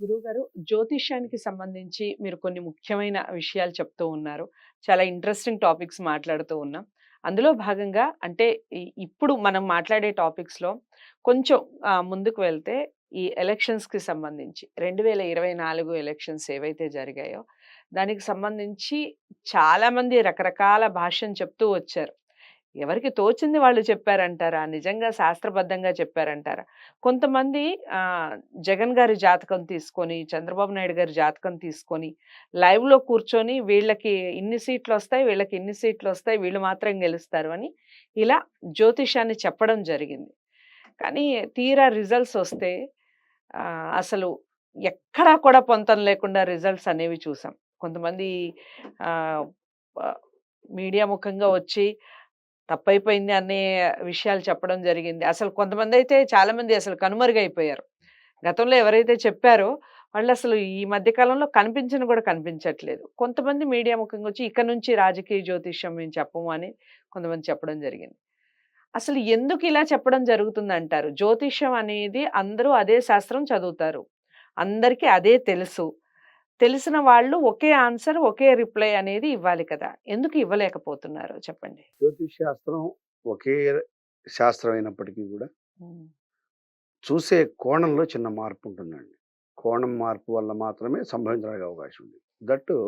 గురువుగారు, జ్యోతిష్యానికి సంబంధించి మీరు కొన్ని ముఖ్యమైన విషయాలు చెప్తూ ఉన్నారు. చాలా ఇంట్రెస్టింగ్ టాపిక్స్ మాట్లాడుతూ ఉన్నాం. అందులో భాగంగా అంటే ఇప్పుడు మనం మాట్లాడే టాపిక్స్‌లో కొంచెం ముందుకు వెళ్తే ఈ ఎలక్షన్స్‌కి సంబంధించి 2024 ఎలక్షన్స్ ఏవైతే జరిగాయో, దానికి సంబంధించి చాలామంది రకరకాల భాష్యం చెప్తూ వచ్చారు. ఎవరికి తోచింది వాళ్ళు చెప్పారంటారా? నిజంగా శాస్త్రబద్ధంగా చెప్పారంటారా? కొంతమంది జగన్ గారి జాతకం తీసుకొని, చంద్రబాబు నాయుడు గారి జాతకం తీసుకొని, లైవ్‌లో కూర్చొని వీళ్ళకి ఇన్ని సీట్లొస్తాయి, వీళ్ళకి ఇన్ని సీట్లొస్తాయి, వీళ్ళు మాత్రం గెలుస్తారు అని ఇలా జ్యోతిష్యాన్ని చెప్పడం జరిగింది. కానీ తీరా రిజల్ట్స్ వస్తే అసలు ఎక్కడా కూడా పొంతన లేకుండా రిజల్ట్స్ అనేవి చూసాం. కొంతమంది ఆహ్, ప మీడియా ముఖంగా వచ్చి తప్పైపోయింది అనే విషయాలు చెప్పడం జరిగింది. అసలు కొంతమందైతే చాలామంది అసలు కనుమరుగైపోయారు. గతంలో ఎవరైతే చెప్పారో వాళ్ళసలు ఈ మధ్య కాలంలో కనిపించను కూడా కనిపించట్లేదు. కొంతమంది మీడియా ముఖంగా వచ్చి ఇక నుంచి రాజకీయ జ్యోతిష్యం మేము చెప్పము అని కొంతమంది చెప్పడం జరిగింది. అసలు ఎందుకు ఇలా చెప్పడం జరుగుతుందంటారు? జ్యోతిష్యం అనేది అందరూ అదే శాస్త్రం చదువుతారు. అందరికీ అదే తెలుసు. తెలిసిన వాళ్ళు ఒకే ఆన్సర్, ఒకే రిప్లై అనేది ఇవ్వాలి కదా! ఎందుకు ఇవ్వలేకపోతున్నారు చెప్పండి? జ్యోతిష్ శాస్త్రం ఒకే శాస్త్రం అయినప్పటికీ కూడా హ్మ్. చూసే కోణంలో చిన్న మార్పు ఉంటుందండి. కోణం మార్పు వల్ల మాత్రమే సంభవించడానికి అవకాశం ఉంది. దట్టు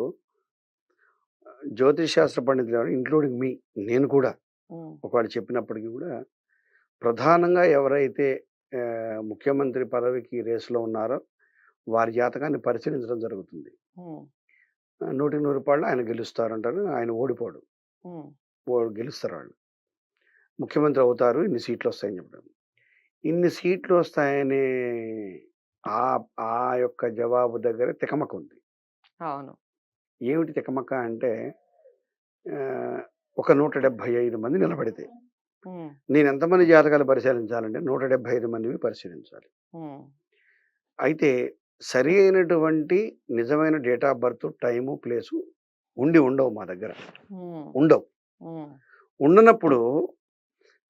జ్యోతిష్ శాస్త్ర పండితులు ఎవరు ఇంక్లూడింగ్ మీ నేను కూడా హ్మ్. ఒకవేళ చెప్పినప్పటికీ కూడా ప్రధానంగా ఎవరైతే ముఖ్యమంత్రి పదవికి రేసులో ఉన్నారో వారి జాతకాన్ని పరిశీలించడం జరుగుతుంది. హ్మ్. 100కి 100 రూపాయలు ఆయన గెలుస్తారంటారు. ఆయన ఓడిపోడు. హ్మ్. గెలుస్తారు వాళ్ళు. ముఖ్యమంత్రి అవుతారు. ఇన్ని సీట్లు వస్తాయని చెప్పడం. ఇన్ని సీట్లు వస్తాయనే ఆ ఆ యొక్క జవాబు దగ్గర తికమక ఉంది. అవును. ఏమిటి తికమక అంటే ఆహ్, ఒక 175 మంది నిలబడితే హ్మ్. నేను ఎంతమంది జాతకాలు పరిశీలించాలంటే 175 మందివి పరిశీలించాలి. హ్మ్. అయితే సరి అయినటువంటి నిజమైన date of birth, time, place ఉండవు మా దగ్గర. హ్మ్. ఉండవు. హ్మ్. ఉండనప్పుడు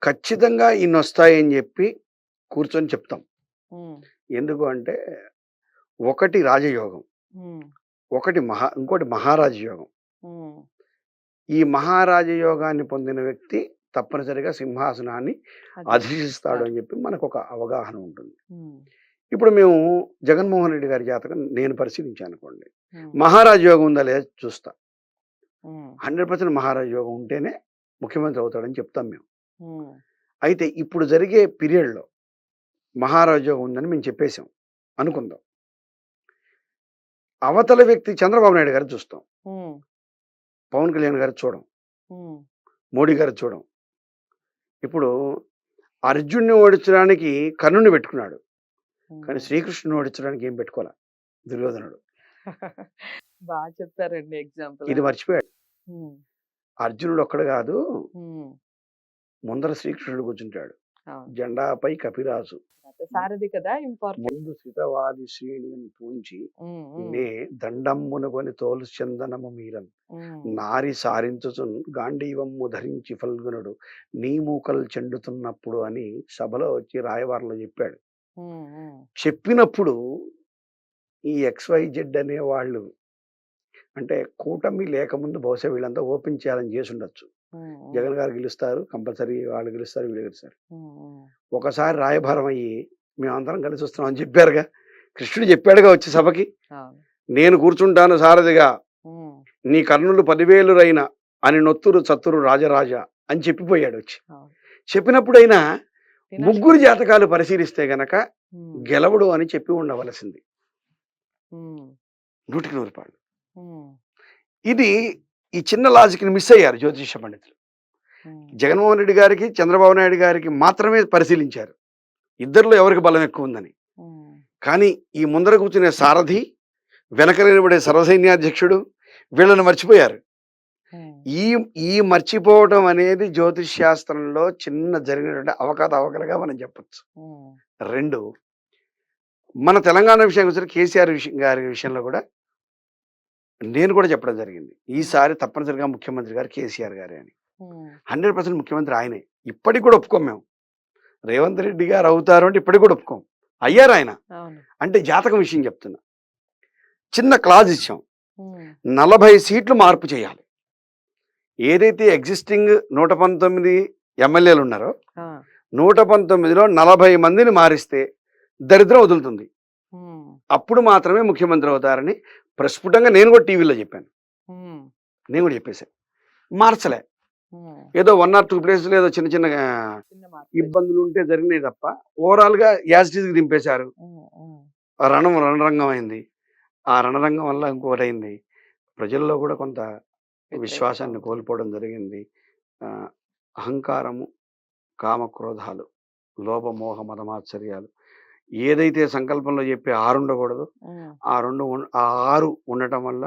ఖచ్చితంగా ఇన్నొస్తాయని జెప్పి కూర్చొని చెప్తాం. హ్మ్. ఎందుకు అంటే ఒకటి రాజయోగం. హ్మ్. ఇంకోటి మహారాజయోగం. హ్మ్. ఈ మహారాజయోగాన్ని పొందిన వ్యక్తి తప్పనిసరిగా సింహాసనాన్ని అధిష్టిస్తాడు అని చెప్పి మనకొక అవగాహన ఉంటుంది. హ్మ్. ఇప్పుడు మేము జగన్మోహన్ రెడ్డి గారి జాతకం నేను పరిశీలించాననుకోండి. హ్మ్. మహారాజయోగం ఉందా లేదా చూస్తా. హ్మ్. 100% మహారాజయోగం ఉంటేనే ముఖ్యమంత్రి అవుతాడని చెప్తాం మేము. హ్మ్. అయితే ఇప్పుడు జరిగే పీరియడ్‌లో మహారాజయోగం ఉందని మేము చెప్పేసాం. అనుకుందాం. అవతల వ్యక్తి చంద్రబాబు నాయుడు గారిని చూస్తాం. హ్మ్. పవన్ కళ్యాణ్ గారిని చూడం. హ్మ్. మోడీ గారిని చూడం. ఇప్పుడు అర్జున్‌ని ఓడించడానికి కర్ణుడిని పెట్టుకున్నాడు. కానీ హ్మ్. శ్రీకృష్ణుడిని ఓడించడానికి ఏం పెట్టుకోలా దుర్యోధనుడు. బా చెప్పారండి ఎగ్జాంపుల్. ఇది మర్చిపోయాడు. హ్మ్. అర్జునుడు ఒక్కడు కాదు, హ్మ్. ముందర శ్రీకృష్ణుడు కూర్చుంటాడు. అవును. జెండాపై కపిరాజు. సారథి కదా ఇంపార్టెంట్. ముందు సితవాది శ్రేణిని పూంచి హ్మ్. హ్మ్. నే దండంబునకొని తోలు చందనము మీరన్ హ్మ్. నారి సారించుచున్ గాంధీవమ్ము ధరించి ఫల్గునుడు నీ మూకలు చెండుతున్నప్పుడు అని సభలో వచ్చి రాయవారంలో చెప్పాడు. హ్మ్. హ్మ్. చెప్పినప్పుడు ఈ XYZ అనే వాళ్ళు అంటే కూటమి లేకముందు బహుశా వీళ్ళంతా ఓపెన్ ఛాలెంజ్ చేసుండొచ్చు. హ్మ్. హ్మ్. జగన్ గారు గెలుస్తారు. కంపల్సరీ వాళ్ళు గెలుస్తారు, వీళ్ళు గెలుస్తారు. హ్మ్. హ్మ్. ఒకసారి రాయబారం అయ్యి మేమందరం కలిసి వస్తున్నాం అని చెప్పారుగా. కృష్ణుడు చెప్పాడుగా వచ్చి సభకి. అవును. నేను కూర్చుంటాను సారథిగా. హ్మ్. నీ కర్ణులు 10,000 అని నొత్తురు చత్తురు రాజరాజ అని చెప్పిపోయాడు వచ్చి. అవును. చెప్పినప్పుడైనా వినాశనం. ముగ్గురు జాతకాలు పరిశీలిస్తే గనక హ్మ్. గెలవడు అని చెప్పి ఉండవలసింది. హ్మ్. 100కి 100 రూపాయలు. హ్మ్. ఇది ఈ చిన్న లాజిక్‌ని మిస్ అయ్యారు జ్యోతిష పండితులు. హ్మ్. జగన్మోహన్ రెడ్డి గారికి, చంద్రబాబు నాయుడు గారికి మాత్రమే పరిశీలించారు. ఇద్దరిలో ఎవరికి బలం ఎక్కువుందని. హ్మ్. కానీ ఈ ముందర కూర్చునే సారథి, వెనక నిలబడే సర్వసైన్యాధ్యక్షుడు వీళ్ళని మర్చిపోయారు. హ్మ్. ఈ ఈ మర్చిపోవటం అనేది జ్యోతిష్ శాస్త్రంలో చిన్న జరిగినటువంటి అవకతవకలుగా మనం చెప్పొచ్చు. హ్మ్. 2 మన తెలంగాణ విషయానికి వచ్చేసరికి కేసీఆర్ గారి విషయంలో కూడా నేను కూడా చెప్పడం జరిగింది. ఈసారి తప్పనిసరిగా ముఖ్యమంత్రి గారు కేసీఆర్ గారే అని. హ్మ్. 100% ముఖ్యమంత్రి ఆయనే. ఇప్పటికి కూడా ఒప్పుకోం మేము. రేవంత్ రెడ్డి గారు అవుతారు అంటే ఇప్పటికి కూడా ఒప్పుకోం. అయ్యారాయన. అవును. అంటే జాతకం విషయం చెప్తున్నా. చిన్న క్లాజ్ ఇచ్చాం. 40 సీట్లు మార్పు చేయాలి. ఏదైతే ఎగ్జిస్టింగ్ 119 ఎమ్మెల్యేలు ఉన్నారో 119లో 40 మందిని మారిస్తే దరిద్రం వదులుతుంది. అప్పుడు మాత్రమే ముఖ్యమంత్రి అవుతారని ప్రస్ఫుటంగా నేను కూడా టీవీలో చెప్పాను. నేను కూడా చెప్పేశాను. మార్చలే. ఏదో 1 or 2 ప్లేసులు ఏదో చిన్న చిన్న ఇబ్బందులు ఉంటే జరిగినాయి తప్ప ఓవరాల్గా యాజిటీస్కి దింపేశారు. రణరంగం అయింది. ఆ రణరంగం వల్ల ఇంకొకటి అయింది, ప్రజల్లో కూడా కొంత విశ్వాసాన్ని కోల్పోవడం జరిగింది. అహంకారము, కామక్రోధాలు, లోభమోహ మదమాత్సర్యాలు ఏదైతే సంకల్పంలో చెప్పి 6 ఉండకూడదు, ఆ 6 ఉండటం వల్ల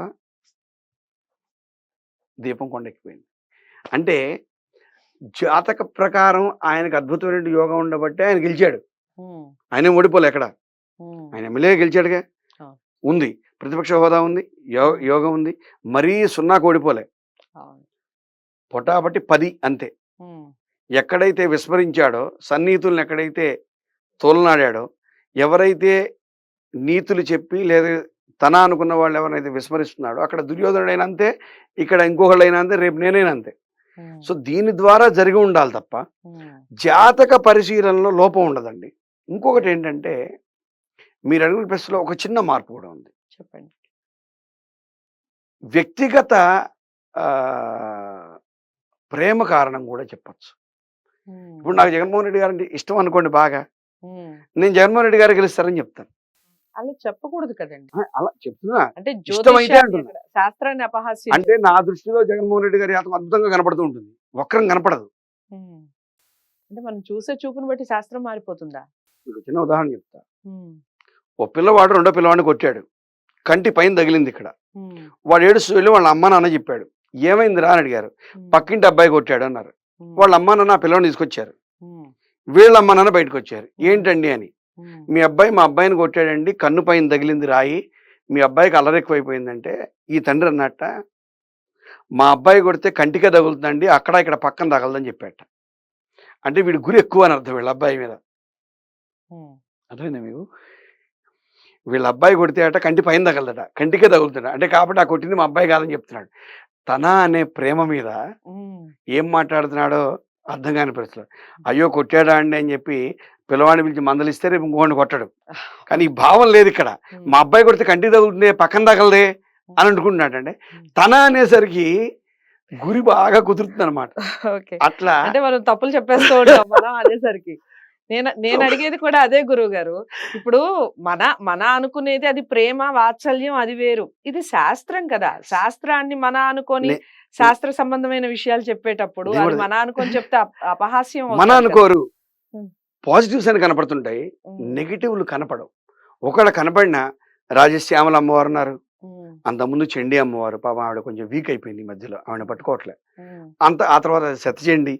దీపం కొండెక్కిపోయింది. అంటే జాతక ప్రకారం ఆయనకు అద్భుతమైన యోగం ఉండబట్టే ఆయన గెలిచాడు. ఆయన ఓడిపోలే ఎక్కడ. ఆయన ఎమ్మెల్యే గెలిచాడుగా. ఉంది ప్రతిపక్ష హోదా ఉంది, యోగం ఉంది, మరీ 0కు ఓడిపోలే. పొటాపటి 10 అంతే. ఎక్కడైతే విస్మరించాడో, సన్నీతులను ఎక్కడైతే తోలనాడాడో, ఎవరైతే నీతులు చెప్పి లేదా తన అనుకున్న వాళ్ళు ఎవరైతే విస్మరిస్తున్నాడో అక్కడ దుర్యోధనుడైనా అంతే, ఇక్కడ ఇంకొకళ్ళైనా అంతే, రేపు నేనైనా అంతే. సో దీని ద్వారా జరిగి ఉండాలి తప్ప జాతక పరిశీలనలో లోపం ఉండదండి. ఇంకొకటి ఏంటంటే మీరు అడుగుల ప్రశ్నలో ఒక చిన్న మార్పు కూడా ఉంది. చెప్పండి. వ్యక్తిగత ప్రేమ కారణం కూడా చెప్పచ్చు. ఇప్పుడు నాకు జగన్మోహన్ రెడ్డి గారు అంటే ఇష్టం అనుకోండి బాగా, నేను జగన్మోహన్ రెడ్డి గారు గెలుస్తారని చెప్తాను. అలా చెప్పకూడదు కదండి. అలా చెప్తున్నా, అంటే ఇష్టమైతే అంటున్నా. శాస్త్రాన్ని అపహాస్యం అంటే నా దృష్టిలో జగన్మోహన్ రెడ్డి గారి జాతకం అద్భుతంగా కనపడుతూ ఉంటుంది, వక్రం కనపడదు. అంటే మనం చూసే చూపును బట్టి శాస్త్రం మారిపోతుందా? మీకు చిన్న ఉదాహరణ చెప్తా. ఓ పిల్లవాడు రెండో పిల్లవాడిని కొట్టాడు, కంటి పైన తగిలింది ఇక్కడ. వాడు ఏడుస్తూ వెళ్ళి వాళ్ళ అమ్మ నాన్న చెప్పాడు. ఏమైందిరా అని అడిగారు. పక్కింటి అబ్బాయి కొట్టాడు అన్నారు. వాళ్ళ అమ్మ నాన్న ఆ పిల్లవాడిని తీసుకొచ్చారు. వీళ్ళ అమ్మ నాన్న బయటకు వచ్చారు. ఏంటండి అని. మీ అబ్బాయి మా అబ్బాయిని కొట్టాడండి, కన్ను పైన తగిలింది రాయి, మీ అబ్బాయికి అల్లరెక్కువైపోయిందంటే ఈ తండ్రి అన్నట్ట, మా అబ్బాయి కొడితే కంటికే తగులుతుందండి, అక్కడ ఇక్కడ పక్కన తగలదని చెప్పాట. అంటే వీడి గురి ఎక్కువ అని అర్థం వీళ్ళ అబ్బాయి మీద. అర్థమైందా మీకు? వీళ్ళ అబ్బాయి కొడితే అట కంటి పైన తగలదట, కంటికే తగులుతాడ. అంటే కాబట్టి ఆ కొట్టింది మా అబ్బాయి కాదని చెప్తున్నాడు. తన అనే ప్రేమ మీద ఏం మాట్లాడుతున్నాడో అర్థం కాని పరిస్థితులు. అయ్యో కొట్టాడా అండి అని చెప్పి పిల్లవాడిని పిలిచి మందలిస్తే రేపు ఇంకోడిని కొట్టడు. కానీ ఈ భావం లేదు ఇక్కడ. మా అబ్బాయి కొడితే కంటికి తగులుతుంది, పక్కన తగలదే అని అనుకుంటున్నాడంటే తన అనేసరికి గురి బాగా కుదురుతుంది అనమాట. అట్లా అంటే మనం తప్పులు చెప్పేస్తూ ఉంటాం మనం అనేసరికి. నేను అడిగేది కూడా అదే గురువు గారు. ఇప్పుడు మన అనుకునేది అది ప్రేమ వాత్సల్యం, అది వేరు. ఇది శాస్త్రం కదా. శాస్త్రాన్ని మన అనుకొని శాస్త్ర సంబంధమైన విషయాలు చెప్పేటప్పుడు అది మన అనుకొని చెప్తే అపహాస్యం. మన అనుకోరు, పాజిటివ్స్ అని కనపడుతుంటాయి, నెగిటివ్లు కనపడవు. ఒకళ్ళ కనపడిన రాజశ్యామల అమ్మవారు ఉన్నారు, అంతకుముందు చండీ అమ్మవారు, పాపం ఆవిడ కొంచెం వీక్ అయిపోయింది, మధ్యలో ఆవిడ పట్టుకోవట్లే. ఆ తర్వాత శతచండి,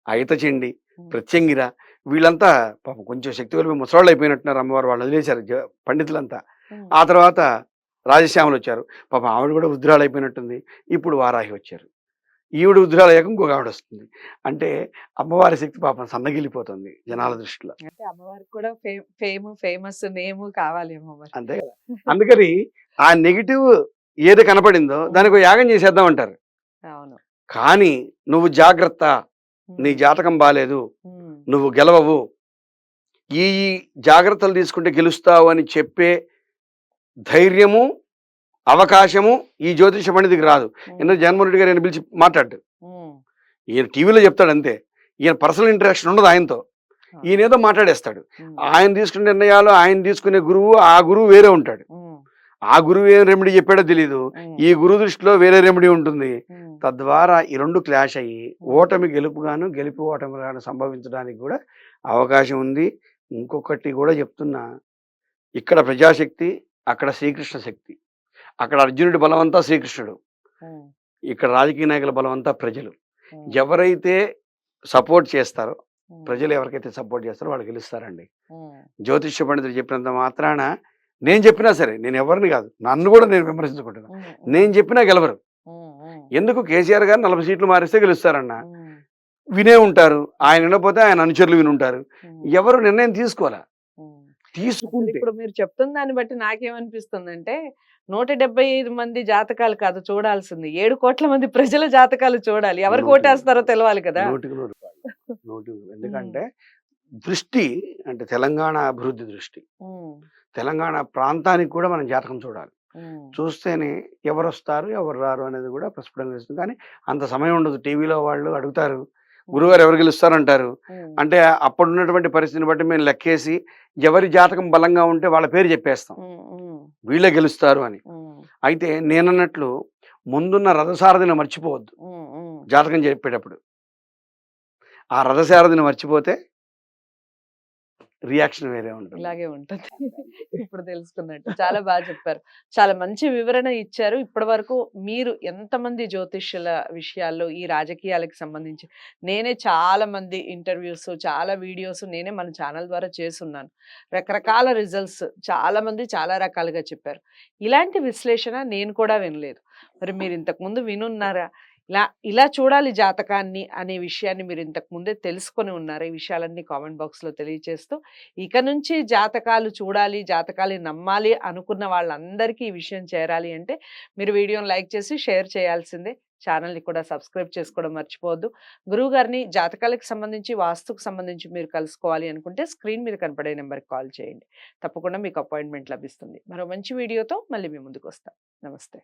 అయితచండి, ప్రత్యంగిర, వీళ్ళంతా పాపం కొంచెం శక్తి కలిపి ముసలాళ్ళు అయిపోయినట్టున్నారు. అమ్మవారు వాళ్ళు వదిలేశారు పండితులంతా. ఆ తర్వాత రాజశ్యామలు వచ్చారు, పాపం ఆవిడ కూడా ఉద్రాలు అయిపోయినట్టుంది. ఇప్పుడు వారాహి వచ్చారు, ఈవిడ ఉద్రాలు అయ్యాక ఇంకొక ఆవిడ వస్తుంది. అంటే అమ్మవారి శక్తి పాపం సన్నగిలిపోతుంది జనాల దృష్టిలో. అంటే అమ్మవారికి కూడా ఫేమస్ నేమ్ కావాలి అంతే కదా. అందుకని ఆ నెగిటివ్ ఏది కనపడిందో దానికి యాగం చేసేద్దాం అంటారు. కానీ నువ్వు జాగ్రత్త, నీ జాతకం బాలేదు, నువ్వు గెలవవు, ఈ జాగ్రత్తలు తీసుకుంటే గెలుస్తావు అని చెప్పే ధైర్యము, అవకాశము ఈ జ్యోతిష పండితుడికి రాదు. ఎందుకంటే జగన్మోహన్ రెడ్డి గారు ఆయన పిలిచి మాట్లాడు, ఈయన టీవీలో చెప్తాడు అంతే, ఈయన పర్సనల్ ఇంటరాక్షన్ ఉండదు ఆయనతో. ఈయన ఏదో మాట్లాడేస్తాడు. ఆయన తీసుకునే నిర్ణయాలు, ఆయన తీసుకునే గురువు, ఆ గురువు వేరే ఉంటాడు. ఆ గురువు ఏం రెమెడీ చెప్పాడో తెలీదు, ఈ గురువు దృష్టిలో వేరే రెమెడీ ఉంటుంది. తద్వారా ఈ రెండు క్లాష్ అయ్యి ఓటమి గెలుపుగాను, గెలుపు ఓటమిగాను సంభవించడానికి కూడా అవకాశం ఉంది. ఇంకొకటి కూడా చెప్తున్నా, ఇక్కడ ప్రజాశక్తి, అక్కడ శ్రీకృష్ణ శక్తి. అక్కడ అర్జునుడి బలం అంతా శ్రీకృష్ణుడు, ఇక్కడ రాజకీయ నాయకుల బలం అంతా ప్రజలు. ఎవరైతే సపోర్ట్ చేస్తారో, ప్రజలు ఎవరికైతే సపోర్ట్ చేస్తారో వాళ్ళు గెలుస్తారండి. జ్యోతిష్య పండితులు చెప్పినంత మాత్రాన నేను చెప్పినా సరే, నేను ఎవరిని కాదు, నన్ను కూడా నేను విమర్శించుకుంటున్నా, నేను చెప్పినా గెలవరు. ఎందుకు? కేసీఆర్ గారు 40 సీట్లు మారిస్తే గెలుస్తారన్న వినే ఉంటారు, ఆయన వినకపోతే ఆయన అనుచరులు వినుంటారు. ఎవరు నిర్ణయం తీసుకోవాలా? అసలు తీసుకుంటే ఇప్పుడు మీరు చెప్తున్న దాన్ని బట్టి నాకేమనిపిస్తుందంటే 175 మంది జాతకాలు కాదు చూడాల్సింది 7 కోట్ల మంది ప్రజల జాతకాలు చూడాలి. ఎవరు నూటికి కోటేస్తారో తెలవాలి కదా. నూటికి నూరు రూపాయలు. నూటికి నూరు. ఉమ్, ఎందుకంటే దృష్టి అంటే తెలంగాణ అభివృద్ధి దృష్టి, ఉమ్, తెలంగాణ ప్రాంతానికి కూడా మనం జాతకం చూడాలి. ఉమ్, చూస్తేనే ఎవరొస్తారు, ఎవరు రారు అనేది కూడా ప్రస్ఫుటంగా తెలుస్తుంది. కానీ అంత సమయం ఉండదు. టీవీలో వాళ్ళు అడుగుతారు, గురువుగారు ఎవరు గెలుస్తారంటారు. ఉమ్, అంటే అప్పుడున్నటువంటి పరిస్థితిని బట్టి మేము లెక్కేసి ఎవరి జాతకం బలంగా ఉంటే వాళ్ళ పేరు చెప్పేస్తాం, ఉమ్, ఉమ్, వీళ్ళే గెలుస్తారు అని. ఉమ్, అయితే నేనన్నట్లు ముందున్న రథసారథిని మర్చిపోవద్దు ఉమ్, ఉమ్. జాతకం చెప్పేటప్పుడు. ఆ రథసారథిని మర్చిపోతే రియాక్షన్ వేరే ఉంటుంది. ఇలాగే ఉంటుంది. ఇప్పుడు తెలుసుకున్నట్టు చాలా బాగా చెప్పారు. చాలా మంచి వివరణ ఇచ్చారు. ఇప్పటి వరకు మీరు ఎంతమంది జ్యోతిష్యుల విషయాల్లో ఈ రాజకీయాలకు సంబంధించి నేనే చాలా మంది ఇంటర్వ్యూస్, చాలా వీడియోస్ నేనే మన ఛానల్ ద్వారా చేసున్నాను. రకరకాల రిజల్ట్స్ చాలా మంది చాలా రకాలుగా చెప్పారు. ఇలాంటి విశ్లేషణ నేను కూడా వినలేదు. మరి మీరు ఇంతకు ముందు వినున్నారా? ఇలా ఇలా చూడాలి జాతకాన్ని అనే విషయాన్ని మీరు ఇంతకు ముందే తెలుసుకొని ఉన్నారు. ఈ విషయాలన్నీ కామెంట్ బాక్స్‌లో తెలియజేస్తూ ఇక నుంచి జాతకాలు చూడాలి, జాతకాలు నమ్మాలి అనుకున్న వాళ్ళందరికీ ఈ విషయం చేరాలి అంటే మీరు వీడియోని లైక్ చేసి షేర్ చేయాల్సిందే. ఛానల్‌ని కూడా సబ్స్క్రైబ్ చేసుకోవడం మర్చిపోవద్దు. గురువుగారిని జాతకాలకు సంబంధించి, వాస్తుకు సంబంధించి మీరు కలుసుకోవాలి అనుకుంటే స్క్రీన్ మీద కనపడే నెంబర్‌కి కాల్ చేయండి. తప్పకుండా మీకు అపాయింట్మెంట్ లభిస్తుంది. మరో మంచి వీడియోతో మళ్ళీ మీ ముందుకు వస్తాం. నమస్తే.